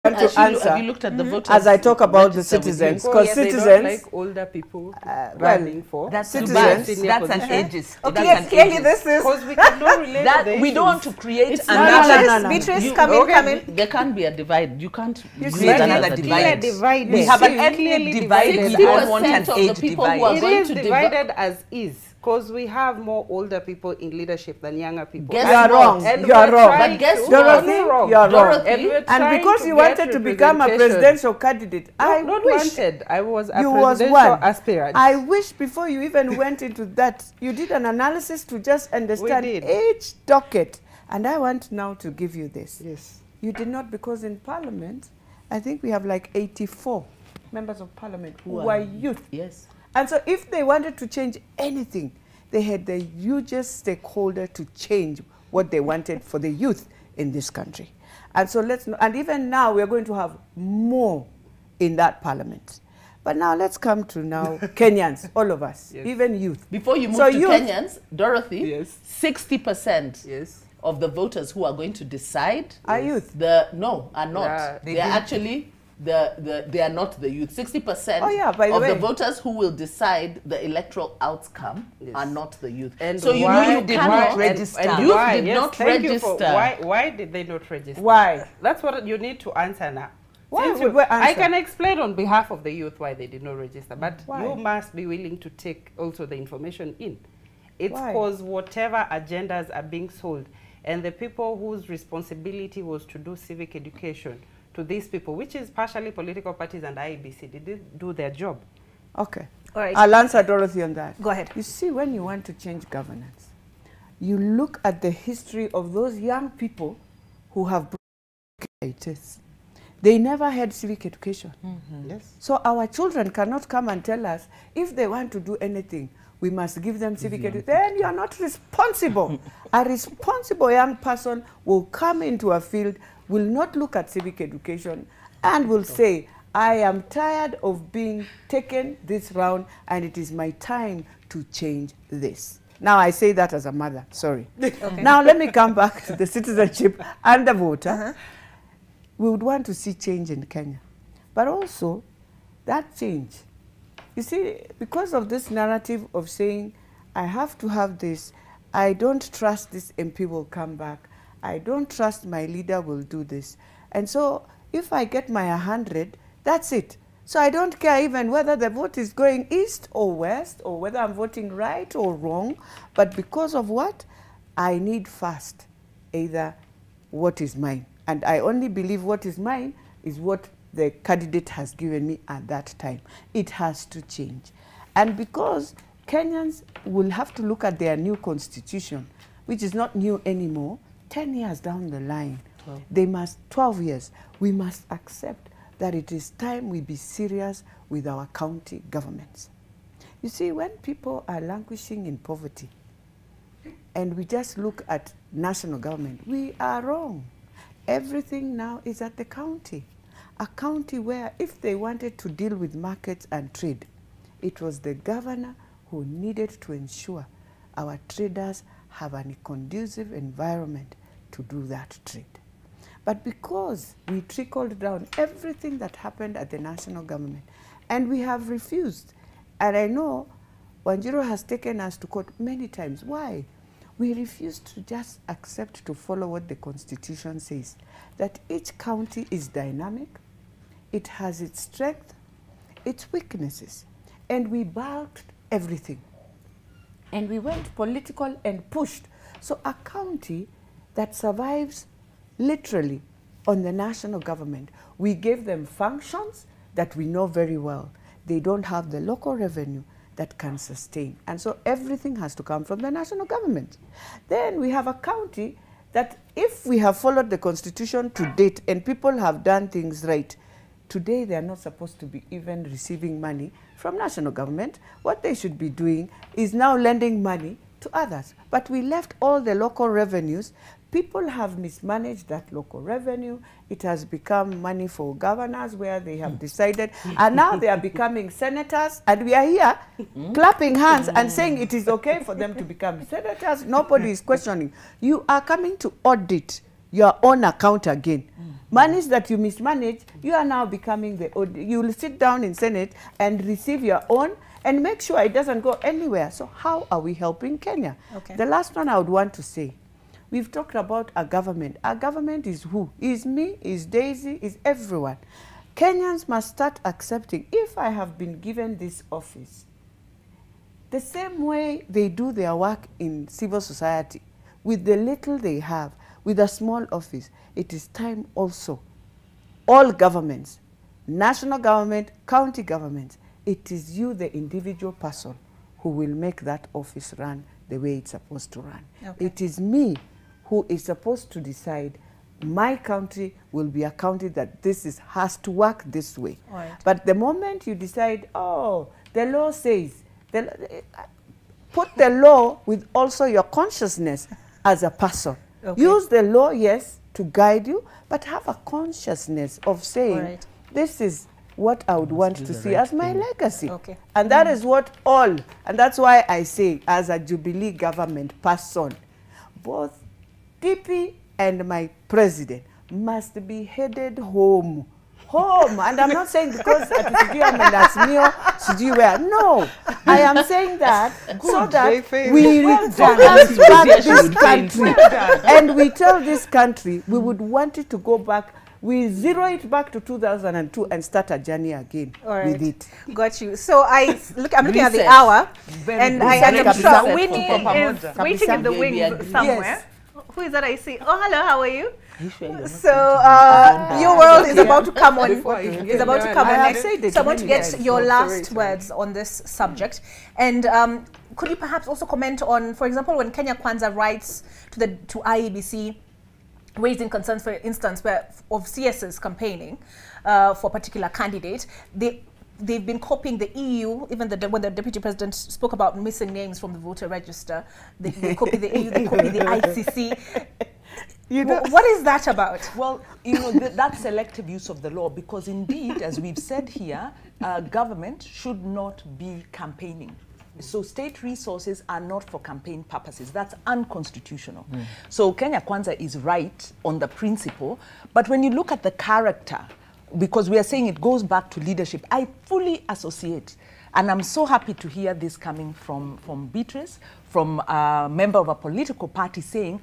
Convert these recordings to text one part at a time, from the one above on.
Have you looked at the voters as I talk about the citizens? Because citizens, they don't like older people running for. That's citizens. That's an ageist. Okay, clearly this is because we cannot relate that to the we issues. don't want to create no. Beatrice, come in. There can't be a divide. You can't create another divide. We have an ethnic divide. We don't want an age divide. It is divided as is. Because we have more older people in leadership than younger people. You are wrong. And you are wrong. But guess what? Dorothy, you are wrong. And because you wanted to become a presidential candidate, I was one aspirant. I wish before you even went into that, you did an analysis to just understand each docket. And I want now to give you this. Yes. You did not, because in Parliament, I think we have like 84 members of Parliament who are youth. Yes. And so if they wanted to change anything, they had the hugest stakeholder to change what they wanted for the youth in this country. And so and even now we're going to have more in that parliament. But now let's come to Kenyans, all of us, even youth. Before you move to Kenyans, Dorothy, 60% of the voters who are going to decide are youth. No, are not. They are actually they are not the youth. 60% of the voters who will decide the electoral outcome are not the youth. And so you know you did not register. And youth did not register. Why did they not register? Why? That's what you need to answer now. Why I can explain on behalf of the youth why they did not register, but you must be willing to take also the information in. It's because whatever agendas are being sold, and the people whose responsibility was to do civic education to these people, which is partially political parties and IEBC, did they do their job? Okay. All right. I'll answer Dorothy on that. Go ahead. You see, when you want to change governance, you look at the history of those young people who have broken. They never had civic education. Yes. So our children cannot come and tell us if they want to do anything, we must give them civic education. Then you are not responsible. A responsible young person will come into a field, will not look at civic education, and will say, I am tired of being taken this round, and it is my time to change this. Now, I say that as a mother, sorry. Okay. Now, let me come back to the citizenship and the voter. We would want to see change in Kenya. But also, that change, you see, because of this narrative of saying, I have to have this, I don't trust this MP will come back, I don't trust my leader will do this. And so if I get my 100, that's it. So I don't care even whether the vote is going east or west, or whether I'm voting right or wrong. But because of what? I need first either what is mine. And I only believe what is mine is what the candidate has given me at that time. It has to change. And because Kenyans will have to look at their new constitution, which is not new anymore, 10 years down the line, they must, 12 years, we must accept that it is time we be serious with our county governments. You see, when people are languishing in poverty, and we just look at national government, we are wrong. Everything now is at the county. A county where if they wanted to deal with markets and trade, it was the governor who needed to ensure our traders have a conducive environment to do that trade. But because we trickled down everything that happened at the national government, and we have refused, and I know Wanjiru has taken us to court many times. Why? We refused to just accept to follow what the Constitution says, that each county is dynamic, it has its strength, its weaknesses, and we balked everything. And we went political and pushed. So a county that survives literally on the national government, we gave them functions that we know very well. They don't have the local revenue that can sustain. And so everything has to come from the national government. Then we have a county that if we have followed the Constitution to date and people have done things right, today they are not supposed to be even receiving money from national government. What they should be doing is now lending money to others. But we left all the local revenues. People have mismanaged that local revenue. It has become money for governors where they have decided, and now they are becoming senators, and we are here clapping hands and saying it is okay for them to become senators. Nobody is questioning. You are coming to audit your own account again. Monies that you mismanage, you are now becoming you will sit down in Senate and receive your own and make sure it doesn't go anywhere. So how are we helping Kenya? Okay. The last one I would want to say, we've talked about our government. Our government is who? Is me, is Daisy, is everyone. Kenyans must start accepting, if I have been given this office, the same way they do their work in civil society, with the little they have, with a small office, it is time also, all governments, national government, county governments, it is you, the individual person, who will make that office run the way it's supposed to run. Okay. It is me who is supposed to decide my country will be a country that has to work this way. Right. But the moment you decide, oh, the law says, put the law with also your consciousness as a person. Okay. Use the law, yes, to guide you, but have a consciousness of saying, this is what I would want to see as my legacy. Okay. And that is what and that's why I say, as a Jubilee government person, both DP and my president must be headed home. And I'm not saying because no, I am saying that so that we focus back this country and we tell this country we would want it to go back. We zero it back to 2002 and start a journey again with it. Got you. So I'm looking at the hour, and I'm sure Winnie is waiting in the wings somewhere. Yes. Who is that I see? Oh, hello, how are you? So your world is about to come on. Is about to come on next. So I want to get your last words on this subject. And could you perhaps also comment on, for example, when Kenya Kwanza writes to IEBC, raising concerns, for instance, of CS's campaigning for a particular candidate, they've been copying the EU, even when the Deputy President spoke about missing names from the voter register, they copy the EU, they copy the ICC. What is that about? Well, that's selective use of the law, because indeed, as we've said here, government should not be campaigning. So state resources are not for campaign purposes. That's unconstitutional. So Kenya Kwanza is right on the principle, but when you look at the character, because we are saying it goes back to leadership, I fully associate, and I'm so happy to hear this coming from Beatrice, from a member of a political party, saying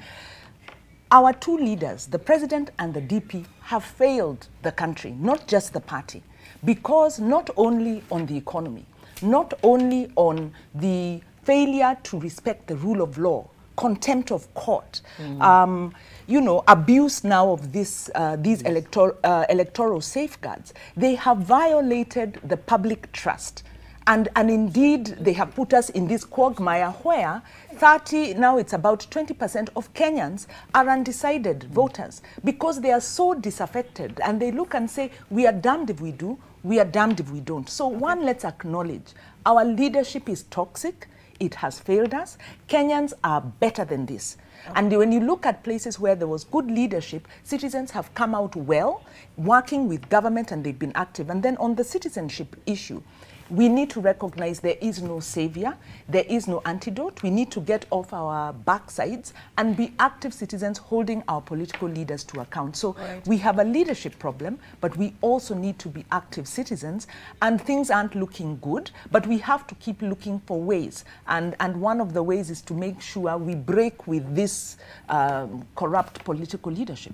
our two leaders, the president and the DP, have failed the country, not just the party, because not only on the economy, not only on the failure to respect the rule of law, contempt of court, abuse now of these electoral safeguards, they have violated the public trust. And indeed, they have put us in this quagmire where now it's about 20% of Kenyans are undecided voters, because they are so disaffected and they look and say, we are damned if we do, we are damned if we don't. So let's acknowledge our leadership is toxic. It has failed us. Kenyans are better than this. And when you look at places where there was good leadership, citizens have come out well, working with government, and they've been active. And then on the citizenship issue, we need to recognize there is no savior, there is no antidote. We need to get off our backsides and be active citizens holding our political leaders to account. So we have a leadership problem, but we also need to be active citizens, and things aren't looking good, but we have to keep looking for ways. And one of the ways is to make sure we break with this corrupt political leadership.